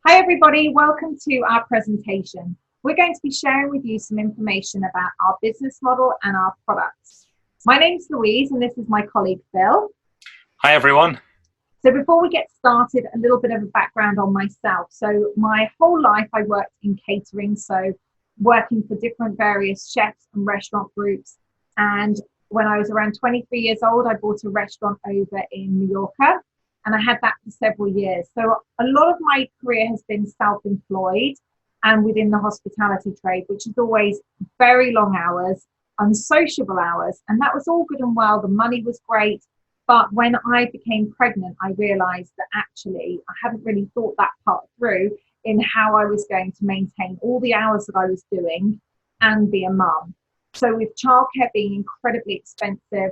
Hi everybody, welcome to our presentation. We're going to be sharing with you some information about our business model and our products. My name's Louise and this is my colleague Phil. Hi everyone. So before we get started, a little bit of a background on myself. So my whole life I worked in catering, so working for different various chefs and restaurant groups. And when I was around 23 years old, I bought a restaurant over in Mallorca. And I had that for several years. So a lot of my career has been self-employed and within the hospitality trade, which is always very long hours, unsociable hours. And that was all good and well. The money was great. But when I became pregnant, I realized that actually I hadn't really thought that part through in how I was going to maintain all the hours that I was doing and be a mum. So with childcare being incredibly expensive,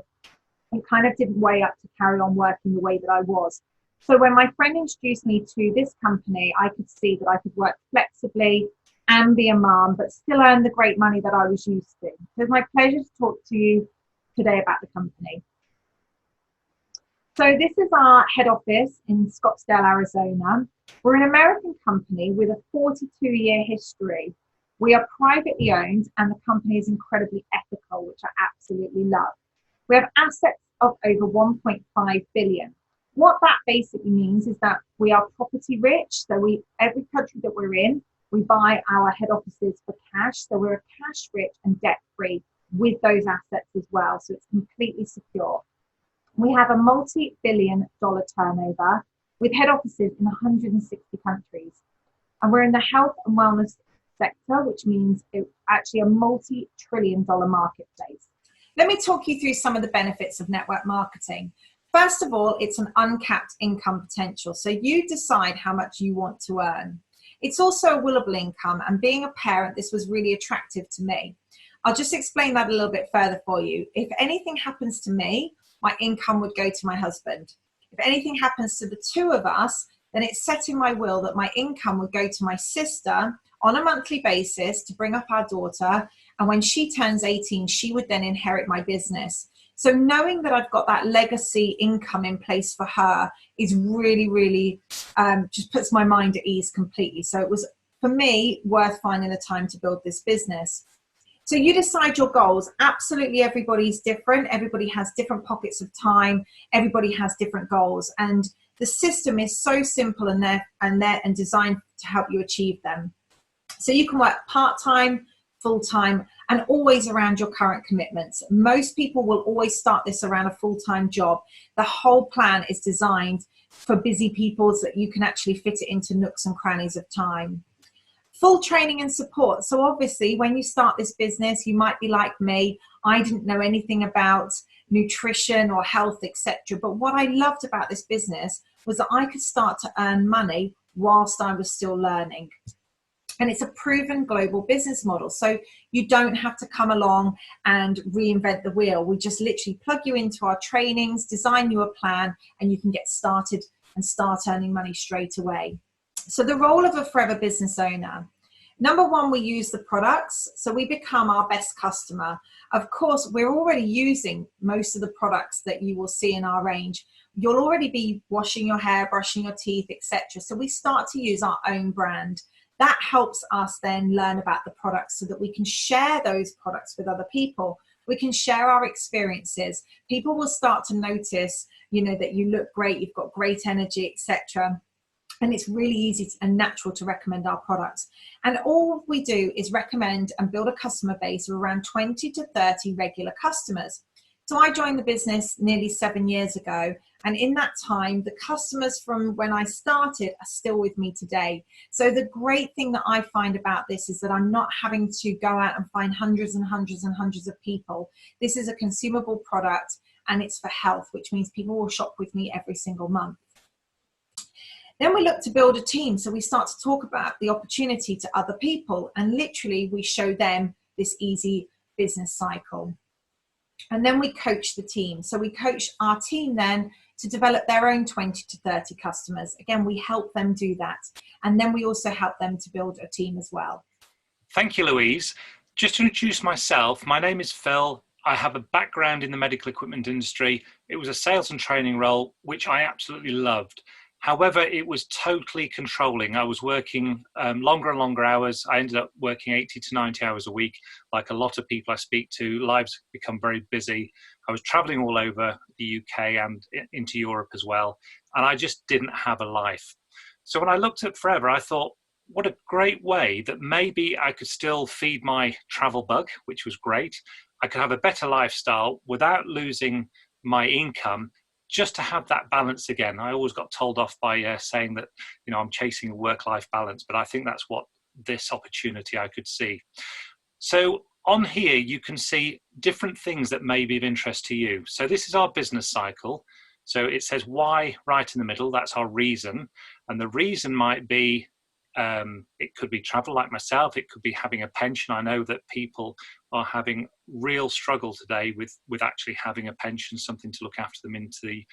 it kind of didn't weigh up to carry on working the way that I was. So when my friend introduced me to this company, I could see that I could work flexibly and be a mom, but still earn the great money that I was used to. So it's my pleasure to talk to you today about the company. So this is our head office in Scottsdale, Arizona. We're an American company with a 42-year history. We are privately owned and the company is incredibly ethical, which I absolutely love. We have assets of over 1.5 billion. What that basically means is that we are property rich. So every country that we're in, we buy our head offices for cash. So we're cash rich and debt free with those assets as well. So it's completely secure. We have a multi-billion-dollar turnover with head offices in 160 countries. And we're in the health and wellness sector, which means it's actually a multi-trillion-dollar marketplace. Let me talk you through some of the benefits of network marketing. First of all, it's an uncapped income potential. So you decide how much you want to earn. It's also a willable income, and being a parent, this was really attractive to me. I'll just explain that a little bit further for you. If anything happens to me, my income would go to my husband. If anything happens to the two of us, then it's set in my will that my income would go to my sister on a monthly basis to bring up our daughter. And when she turns 18, she would then inherit my business. So knowing that I've got that legacy income in place for her is really, really just puts my mind at ease completely. So it was, for me, worth finding the time to build this business. So you decide your goals. Absolutely everybody's different. Everybody has different pockets of time. Everybody has different goals. And the system is so simple and designed to help you achieve them. So you can work part-time, full-time, and always around your current commitments. Most people will always start this around a full-time job. The whole plan is designed for busy people so that you can actually fit it into nooks and crannies of time. Full training and support. So obviously when you start this business, you might be like me. I didn't know anything about nutrition or health, etc. But what I loved about this business was that I could start to earn money whilst I was still learning. And it's a proven global business model. So you don't have to come along and reinvent the wheel. We just literally plug you into our trainings, design you a plan, and you can get started and start earning money straight away. So the role of a forever business owner. Number one, we use the products. So we become our best customer. Of course, we're already using most of the products that you will see in our range. You'll already be washing your hair, brushing your teeth, etc. So we start to use our own brand. That helps us then learn about the products so that we can share those products with other people. We can share our experiences. People will start to notice, that you look great, you've got great energy, etc. And it's really easy and natural to recommend our products. And all we do is recommend and build a customer base of around 20 to 30 regular customers. So I joined the business nearly 7 years ago. And in that time, the customers from when I started are still with me today. So the great thing that I find about this is that I'm not having to go out and find hundreds and hundreds and hundreds of people. This is a consumable product and it's for health, which means people will shop with me every single month. Then we look to build a team. So we start to talk about the opportunity to other people and literally we show them this easy business cycle. And then we coach the team. So we coach our team then to develop their own 20 to 30 customers. Again, we help them do that. And then we also help them to build a team as well. Thank you, Louise. Just to introduce myself, my name is Phil. I have a background in the medical equipment industry. It was a sales and training role, which I absolutely loved. However, it was totally controlling. I was working longer and longer hours. I ended up working 80 to 90 hours a week. Like a lot of people I speak to, lives become very busy. I was traveling all over the UK and into Europe as well. And I just didn't have a life. So when I looked at Forever, I thought, what a great way that maybe I could still feed my travel bug, which was great. I could have a better lifestyle without losing my income, just to have that balance again. I always got told off by saying that, I'm chasing a work-life balance, but I think that's what this opportunity I could see. So on here, you can see different things that may be of interest to you. So this is our business cycle. So it says why right in the middle. That's our reason. And the reason might be, it could be travel like myself. It could be having a pension. I know that people are having real struggle today with actually having a pension, something to look after them into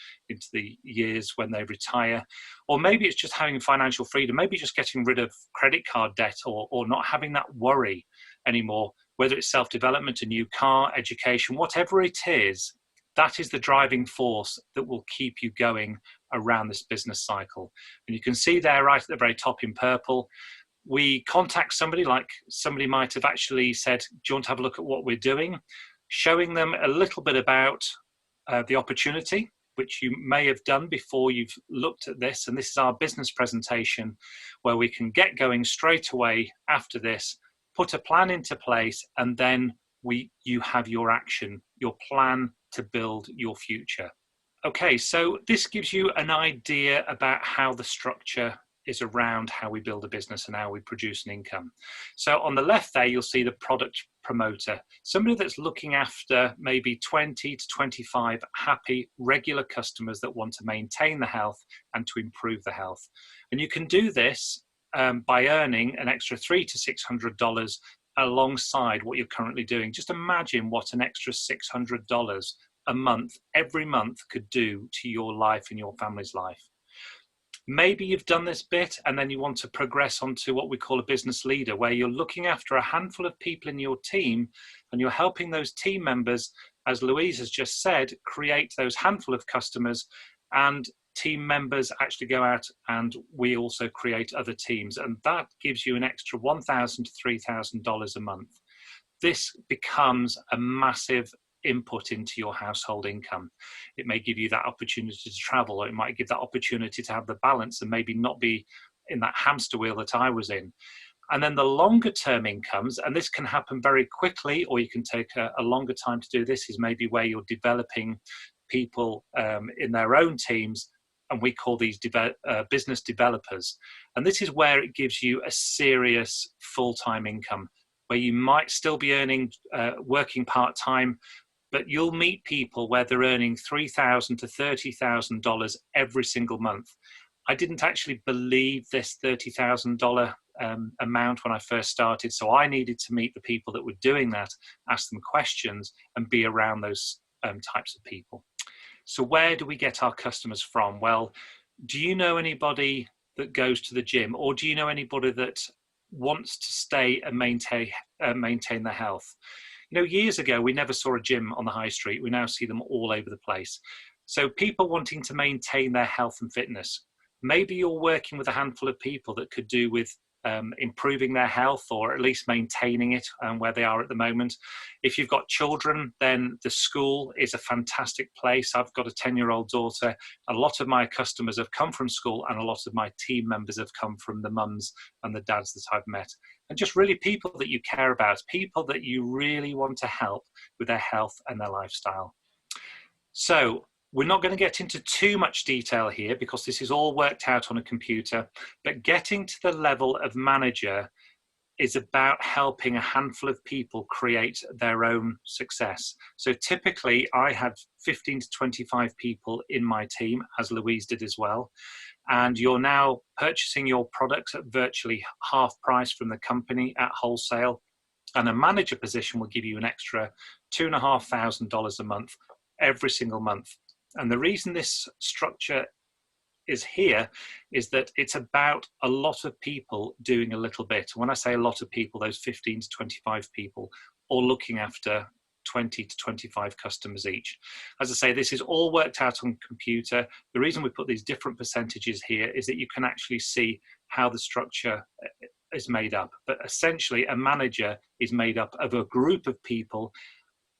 the years when they retire. Or maybe it's just having financial freedom, maybe just getting rid of credit card debt, or not having that worry anymore, whether it's self-development, a new car, education, whatever it is. That is the driving force that will keep you going around this business cycle. And you can see there right at the very top in purple, we contact somebody, like somebody might have actually said, do you want to have a look at what we're doing? Showing them a little bit about the opportunity, which you may have done before you've looked at this. And this is our business presentation where we can get going straight away after this, put a plan into place, and then you have your action, your plan to build your future. Okay, so this gives you an idea about how the structure is around how we build a business and how we produce an income. So on the left there, you'll see the product promoter, somebody that's looking after maybe 20 to 25 happy, regular customers that want to maintain the health and to improve the health. And you can do this by earning an extra $300 to $600 alongside what you're currently doing. Just imagine what an extra $600 a month, every month, could do to your life and your family's life. Maybe you've done this bit and then you want to progress onto what we call a business leader, where you're looking after a handful of people in your team and you're helping those team members, as Louise has just said, create those handful of customers, and team members actually go out and we also create other teams, and that gives you an extra $1,000 to $3,000 a month. This becomes a massive input into your household income. It may give you that opportunity to travel, or it might give that opportunity to have the balance and maybe not be in that hamster wheel that I was in. And then the longer term incomes, and this can happen very quickly, or you can take a longer time to do this, is maybe where you're developing people in their own teams, and we call these business developers. And this is where it gives you a serious full-time income, where you might still be earning, working part-time, but you'll meet people where they're earning $3,000 to $30,000 every single month. I didn't actually believe this $30,000 amount when I first started, so I needed to meet the people that were doing that, ask them questions, and be around those types of people. So where do we get our customers from? Well, do you know anybody that goes to the gym, or do you know anybody that wants to stay and maintain their health? Years ago, we never saw a gym on the high street. We now see them all over the place. So people wanting to maintain their health and fitness. Maybe you're working with a handful of people that could do with improving their health, or at least maintaining it where they are at the moment. If you've got children, then the school is a fantastic place. I've got a 10-year-old daughter. A lot of my customers have come from school, and a lot of my team members have come from the mums and the dads that I've met. And just really people that you care about, people that you really want to help with their health and their lifestyle. So we're not going to get into too much detail here because this is all worked out on a computer, but getting to the level of manager is about helping a handful of people create their own success. So typically I have 15 to 25 people in my team, as Louise did as well. And you're now purchasing your products at virtually half price from the company at wholesale. And a manager position will give you an extra $2,500 a month, every single month. And the reason this structure is here is that it's about a lot of people doing a little bit. When I say a lot of people, those 15 to 25 people, all looking after 20 to 25 customers each. As I say, this is all worked out on computer. The reason we put these different percentages here is that you can actually see how the structure is made up. But essentially, a manager is made up of a group of people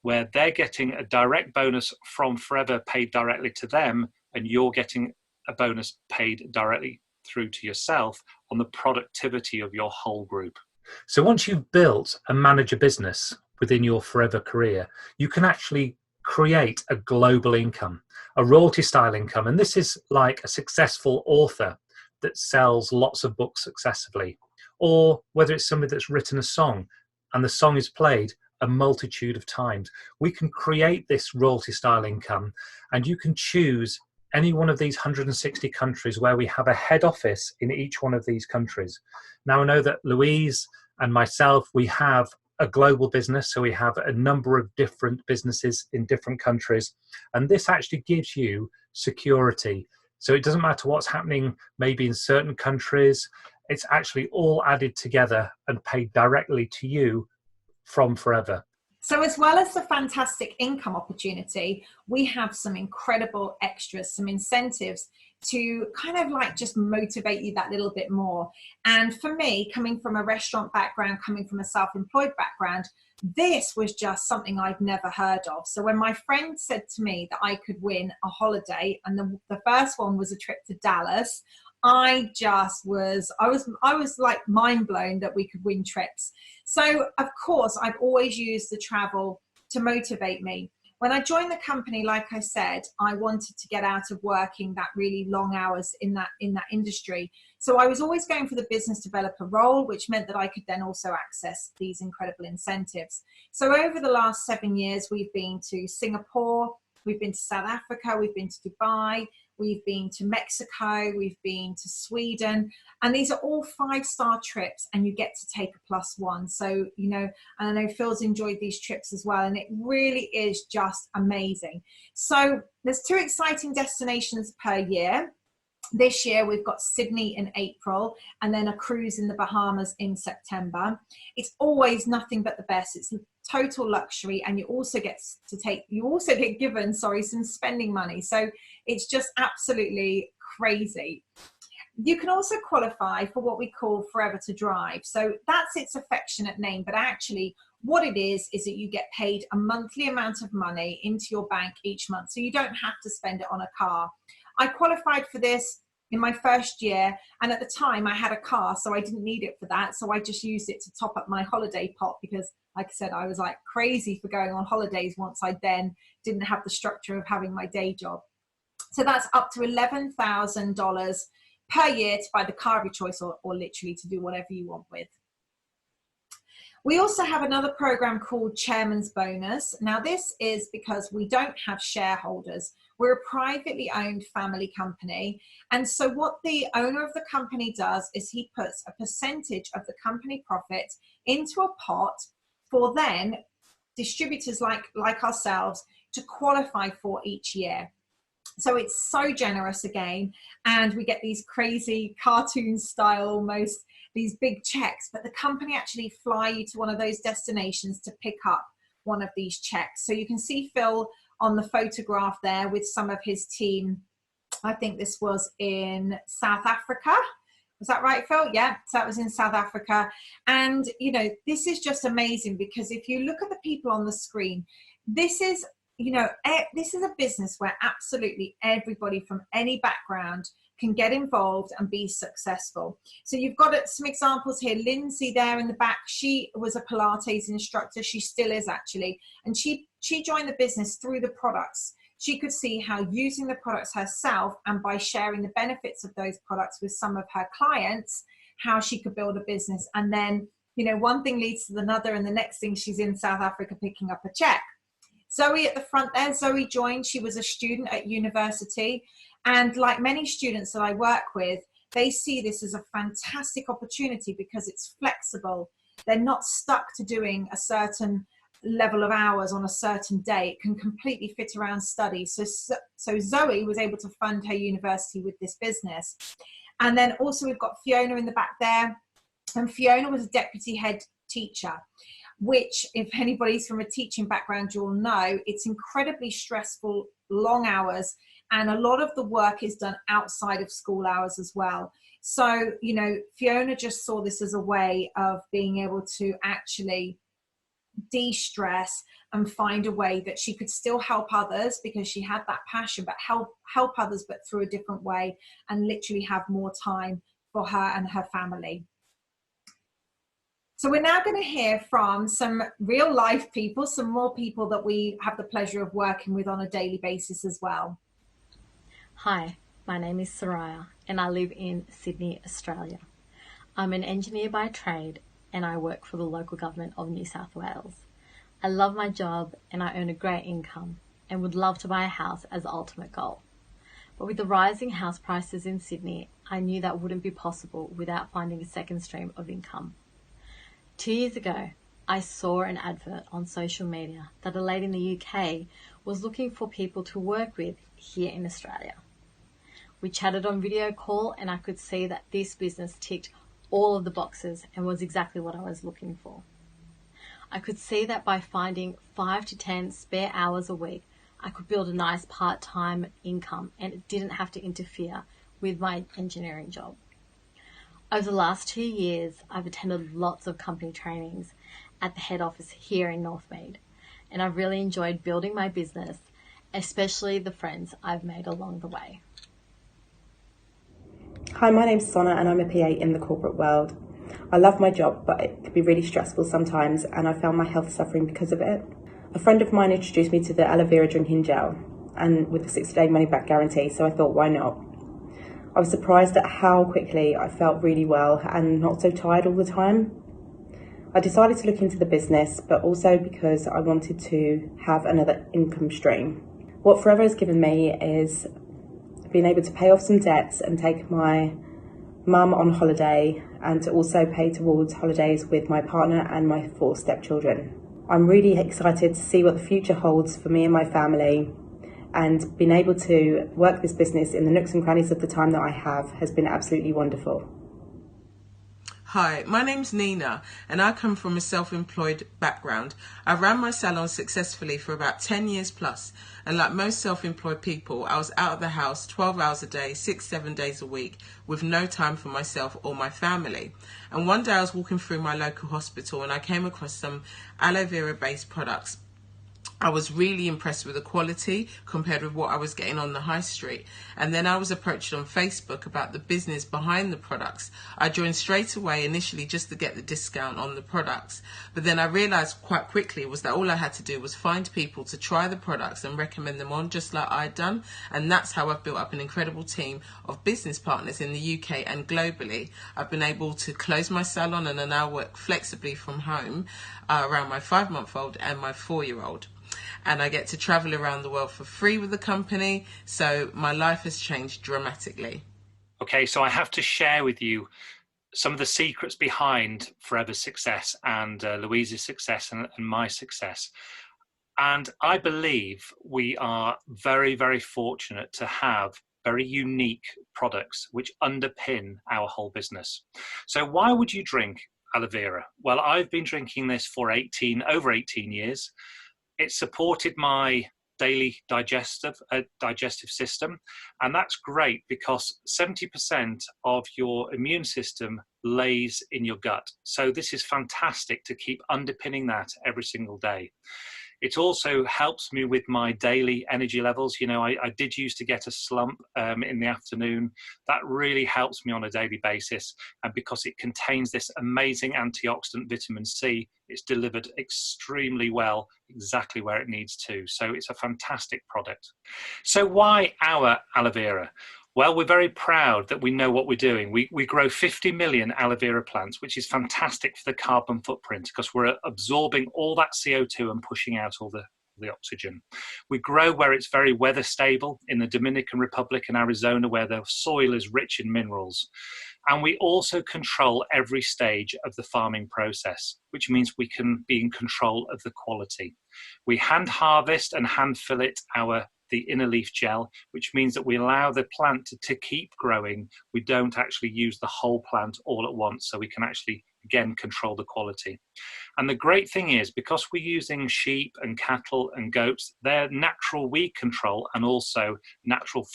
where they're getting a direct bonus from Forever paid directly to them, and you're getting a bonus paid directly through to yourself on the productivity of your whole group. So once you've built and manage a business within your Forever career, you can actually create a global income, a royalty style income. And this is like a successful author that sells lots of books successfully, or whether it's somebody that's written a song and the song is played a multitude of times. We can create this royalty style income, and you can choose any one of these 160 countries where we have a head office in each one of these countries. Now, I know that Louise and myself, we have a global business, so we have a number of different businesses in different countries, and this actually gives you security. So it doesn't matter what's happening maybe in certain countries, it's actually all added together and paid directly to you from Forever. So as well as the fantastic income opportunity, we have some incredible extras, some incentives to kind of like just motivate you that little bit more. And for me, coming from a restaurant background, coming from a self-employed background, this was just something I'd never heard of. So when my friend said to me that I could win a holiday, and the first one was a trip to Dallas, I was like mind blown that we could win trips. So of course, I've always used the travel to motivate me. When I joined the company, like I said, I wanted to get out of working that really long hours in that industry. So I was always going for the business developer role, which meant that I could then also access these incredible incentives. So over the last 7 years, we've been to Singapore, we've been to South Africa, we've been to Dubai, we've been to Mexico, we've been to Sweden, and these are all 5-star trips, and you get to take a +1. So, you know, and I know Phil's enjoyed these trips as well, and it really is just amazing. So there's 2 exciting destinations per year. This year we've got Sydney in April, and then a cruise in the Bahamas in September. It's always nothing but the best. It's total luxury, and you also get given some spending money. So it's just absolutely crazy. You can also qualify for what we call Forever to Drive. So that's its affectionate name, but actually what it is that you get paid a monthly amount of money into your bank each month. So you don't have to spend it on a car. I qualified for this in my first year, and at the time I had a car, so I didn't need it for that. So I just used it to top up my holiday pot because, like I said, I was like crazy for going on holidays once I then didn't have the structure of having my day job. So that's up to $11,000 per year to buy the car of your choice, or literally to do whatever you want with. We also have another program called Chairman's Bonus. Now this is because we don't have shareholders. We're a privately owned family company. And so what the owner of the company does is he puts a percentage of the company profit into a pot for then distributors like ourselves to qualify for each year. So it's so generous again, and we get these crazy cartoon style, almost these big checks, but the company actually fly you to one of those destinations to pick up one of these checks. So you can see Phil on the photograph there with some of his team. I think this was in South Africa. Was that right, Phil? Yeah, so that was in South Africa. And, you know, this is just amazing because if you look at the people on the screen, this is, you know, this is a business where absolutely everybody from any background can get involved and be successful. So you've got some examples here. Lindsay there in the back, she was a Pilates instructor. She still is actually. And she joined the business through the products. She could see how using the products herself and by sharing the benefits of those products with some of her clients, how she could build a business. And then, you know, one thing leads to another, and the next thing she's in South Africa picking up a check. Zoe at the front there, Zoe joined. She was a student at university. And like many students that I work with, they see this as a fantastic opportunity because it's flexible. They're not stuck to doing a certain level of hours on a certain day. It can completely fit around study. So Zoe was able to fund her university with this business. And then also we've got Fiona in the back there. And Fiona was a deputy head teacher. which, if anybody's from a teaching background, you'll know it's incredibly stressful, long hours, and a lot of the work is done outside of school hours as well. So, you know, Fiona just saw this as a way of being able to actually de-stress and find a way that she could still help others, because she had that passion, but help others, but through a different way, and literally have more time for her and her family. So we're now going to hear from some real life people, some more people that we have the pleasure of working with on a daily basis as well. Hi, my name is Soraya and I live in Sydney, Australia. I'm an engineer by trade and I work for the local government of New South Wales. I love my job and I earn a great income and would love to buy a house as the ultimate goal. But with the rising house prices in Sydney, I knew that wouldn't be possible without finding a second stream of income. 2 years ago, I saw an advert on social media that a lady in the UK was looking for people to work with here in Australia. We chatted on video call and I could see that this business ticked all of the boxes and was exactly what I was looking for. I could see that by finding 5 to 10 spare hours a week, I could build a nice part-time income and it didn't have to interfere with my engineering job. Over the last 2 years, I've attended lots of company trainings at the head office here in Northmead, and I've really enjoyed building my business, especially the friends I've made along the way. Hi, my name's Sonna and I'm a PA in the corporate world. I love my job, but it can be really stressful sometimes, and I found my health suffering because of it. A friend of mine introduced me to the aloe vera drinking gel, and with a 60-day money-back guarantee, so I thought, why not? I was surprised at how quickly I felt really well and not so tired all the time. I decided to look into the business, but also because I wanted to have another income stream. What Forever has given me is being able to pay off some debts and take my mum on holiday, and to also pay towards holidays with my partner and my 4 stepchildren. I'm really excited to see what the future holds for me and my family, and being able to work this business in the nooks and crannies of the time that I have has been absolutely wonderful. Hi, my name's Nina and I come from a self-employed background. I ran my salon successfully for about 10 years plus, and like most self-employed people, I was out of the house 12 hours a day, 6-7 days a week, with no time for myself or my family. And one day I was walking through my local hospital and I came across some aloe vera based products. I was really impressed with the quality compared with what I was getting on the high street. And then I was approached on Facebook about the business behind the products. I joined straight away initially just to get the discount on the products. But then I realised quite quickly was that all I had to do was find people to try the products and recommend them on, just like I'd done. And that's how I've built up an incredible team of business partners in the UK and globally. I've been able to close my salon and I now work flexibly from home around my 5-month-old and my 4-year-old. And I get to travel around the world for free with the company, so my life has changed dramatically. Okay, so I have to share with you some of the secrets behind Forever's success and Louise's success and my success. And I believe we are very, very fortunate to have very unique products which underpin our whole business. So why would you drink aloe vera? Well, I've been drinking this for over 18 years. It supported my daily digestive system, and that's great because 70% of your immune system lays in your gut. So this is fantastic to keep underpinning that every single day. It also helps me with my daily energy levels. You know, I did used to get a slump in the afternoon. That really helps me on a daily basis. And because it contains this amazing antioxidant vitamin C, it's delivered extremely well, exactly where it needs to. So it's a fantastic product. So why our aloe vera? Well, we're very proud that we know what we're doing. We grow 50 million aloe vera plants, which is fantastic for the carbon footprint because we're absorbing all that CO2 and pushing out all the oxygen. We grow where it's very weather stable in the Dominican Republic and Arizona, where the soil is rich in minerals. And we also control every stage of the farming process, which means we can be in control of the quality. We hand harvest and hand fillet the inner leaf gel, which means that we allow the plant to keep growing. We don't actually use the whole plant all at once, so we can actually, again, control the quality. And the great thing is, because we're using sheep and cattle and goats, they're natural weed control and also natural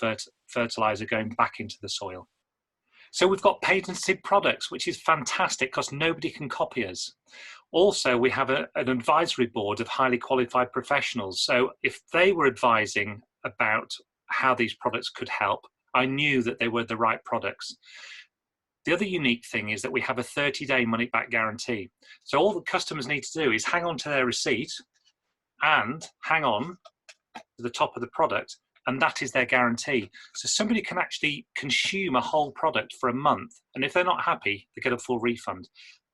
fertilizer going back into the soil. So we've got patented products, which is fantastic because nobody can copy us. Also, we have an advisory board of highly qualified professionals. So if they were advising about how these products could help, I knew that they were the right products. The other unique thing is that we have a 30-day money-back guarantee. So all the customers need to do is hang on to their receipt and hang on to the top of the product, and that is their guarantee. So somebody can actually consume a whole product for a month, and if they're not happy, they get a full refund.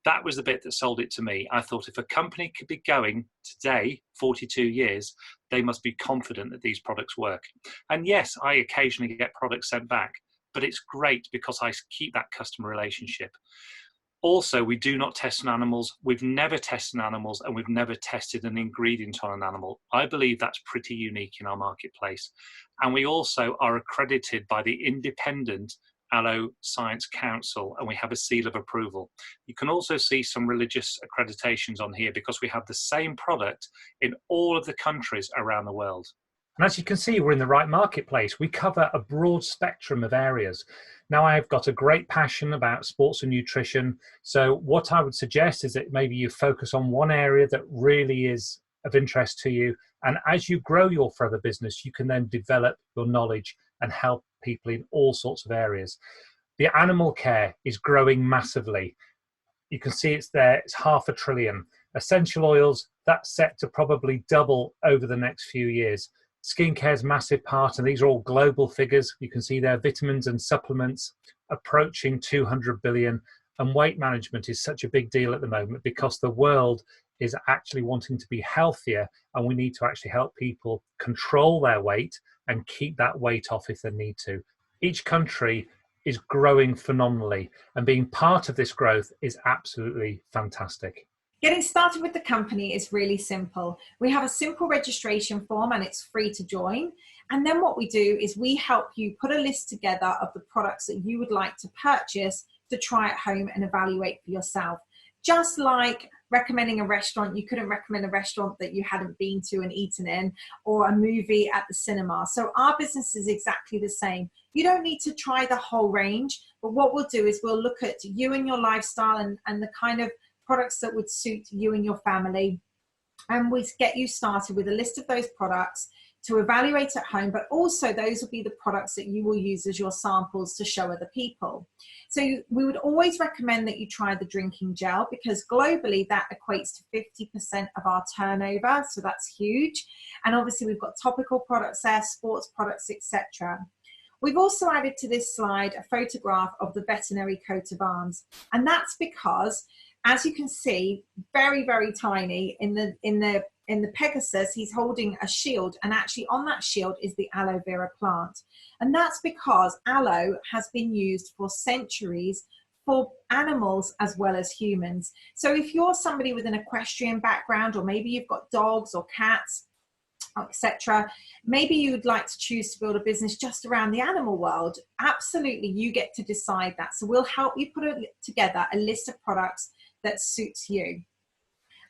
That was the bit that sold it to me. I thought if a company could be going today, 42 years, they must be confident that these products work. And yes, I occasionally get products sent back, but it's great because I keep that customer relationship. Also, we do not test on animals. We've never tested on animals, and we've never tested an ingredient on an animal. I believe that's pretty unique in our marketplace. And we also are accredited by the independent Aloe Science Council, and we have a seal of approval. You can also see some religious accreditations on here because we have the same product in all of the countries around the world. And as you can see, we're in the right marketplace. We cover a broad spectrum of areas. Now, I've got a great passion about sports and nutrition. So what I would suggest is that maybe you focus on one area that really is of interest to you. And as you grow your forever business, you can then develop your knowledge and help people in all sorts of areas. The animal care is growing massively. You can see it's there, it's 500 billion. Essential oils, that's set to probably double over the next few years. Skincare is a massive part, and these are all global figures. You can see there vitamins and supplements approaching 200 billion. And weight management is such a big deal at the moment because the world is actually wanting to be healthier, and we need to actually help people control their weight and keep that weight off if they need to. Each country is growing phenomenally, and being part of this growth is absolutely fantastic. Getting started with the company is really simple. We have a simple registration form and it's free to join. And then what we do is we help you put a list together of the products that you would like to purchase to try at home and evaluate for yourself. Just like recommending a restaurant, you couldn't recommend a restaurant that you hadn't been to and eaten in, or a movie at the cinema. So our business is exactly the same. You don't need to try the whole range, but what we'll do is we'll look at you and your lifestyle and the kind of products that would suit you and your family, and we get you started with a list of those products to evaluate at home, but also those will be the products that you will use as your samples to show other people. So we would always recommend that you try the drinking gel because globally that equates to 50% of our turnover, so that's huge. And obviously we've got topical products there, sports products, etc. We've also added to this slide a photograph of the veterinary coat of arms, and that's because, as you can see, very, very tiny in the Pegasus, he's holding a shield, and actually on that shield is the aloe vera plant. And that's because aloe has been used for centuries for animals as well as humans. So if you're somebody with an equestrian background, or maybe you've got dogs or cats, etc., maybe you would like to choose to build a business just around the animal world, absolutely, you get to decide that. So we'll help you put together a list of products that suits you.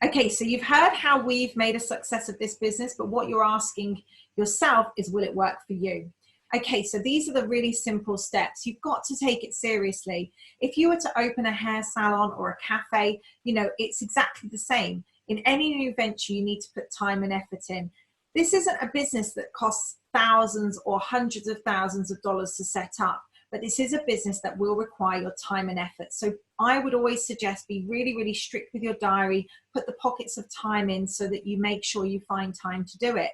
Okay, so you've heard how we've made a success of this business, but what you're asking yourself is, will it work for you? Okay, so these are the really simple steps. You've got to take it seriously. If you were to open a hair salon or a cafe, you know, it's exactly the same. In any new venture, you need to put time and effort in. This isn't a business that costs thousands or hundreds of thousands of dollars to set up, but this is a business that will require your time and effort. So I would always suggest be really, really strict with your diary, put the pockets of time in so that you make sure you find time to do it.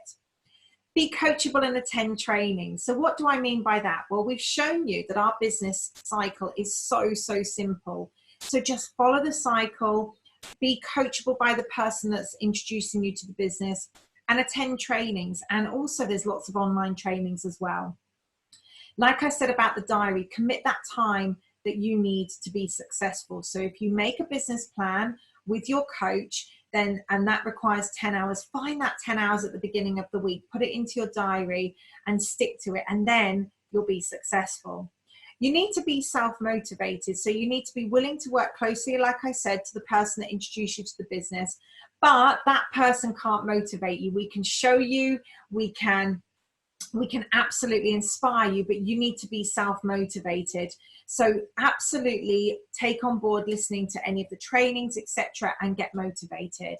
Be coachable and attend training. So what do I mean by that? Well, we've shown you that our business cycle is so simple. So just follow the cycle, be coachable by the person that's introducing you to the business, and attend trainings. And also there's lots of online trainings as well. Like I said about the diary, commit that time that you need to be successful. So if you make a business plan with your coach, then, and that requires 10 hours, find that 10 hours at the beginning of the week, put it into your diary and stick to it, and then you'll be successful. You need to be self-motivated. So you need to be willing to work closely, like I said, to the person that introduced you to the business, but that person can't motivate you. We can show you, we can absolutely inspire you, but you need to be self-motivated. So absolutely take on board listening to any of the trainings, etc., and get motivated.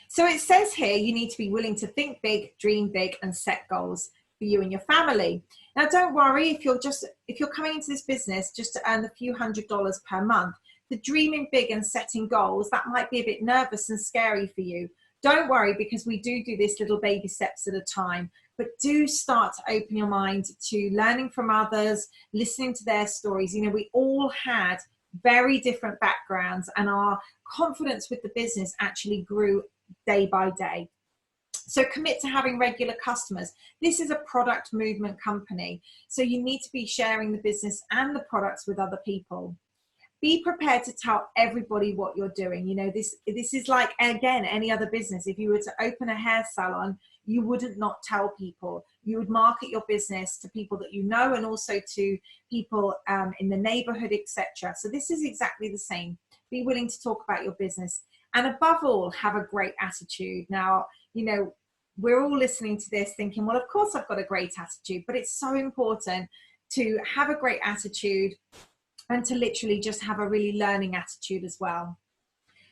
So it says here, you need to be willing to think big, dream big, and set goals for you and your family. Now, don't worry if you're coming into this business just to earn a few $100s per month. The dreaming big and setting goals, that might be a bit nervous and scary for you. Don't worry, because we do this little baby steps at a time. But do start to open your mind to learning from others, listening to their stories. You know, we all had very different backgrounds, and our confidence with the business actually grew day by day. So commit to having regular customers. This is a product movement company, so you need to be sharing the business and the products with other people. Be prepared to tell everybody what you're doing. You know, this is like, again, any other business. If you were to open a hair salon, you wouldn't not tell people. You would market your business to people that you know, and also to people in the neighborhood, etc. So this is exactly the same. Be willing to talk about your business, and above all, have a great attitude. Now, you know, we're all listening to this thinking, well, of course I've got a great attitude, but it's so important to have a great attitude and to literally just have a really learning attitude as well.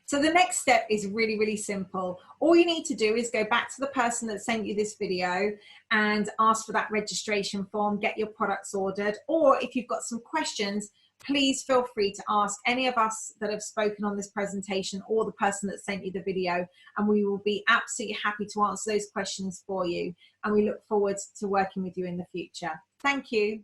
So the next step is really, really simple. All you need to do is go back to the person that sent you this video and ask for that registration form, get your products ordered. Or if you've got some questions, please feel free to ask any of us that have spoken on this presentation or the person that sent you the video, and we will be absolutely happy to answer those questions for you. And we look forward to working with you in the future. Thank you.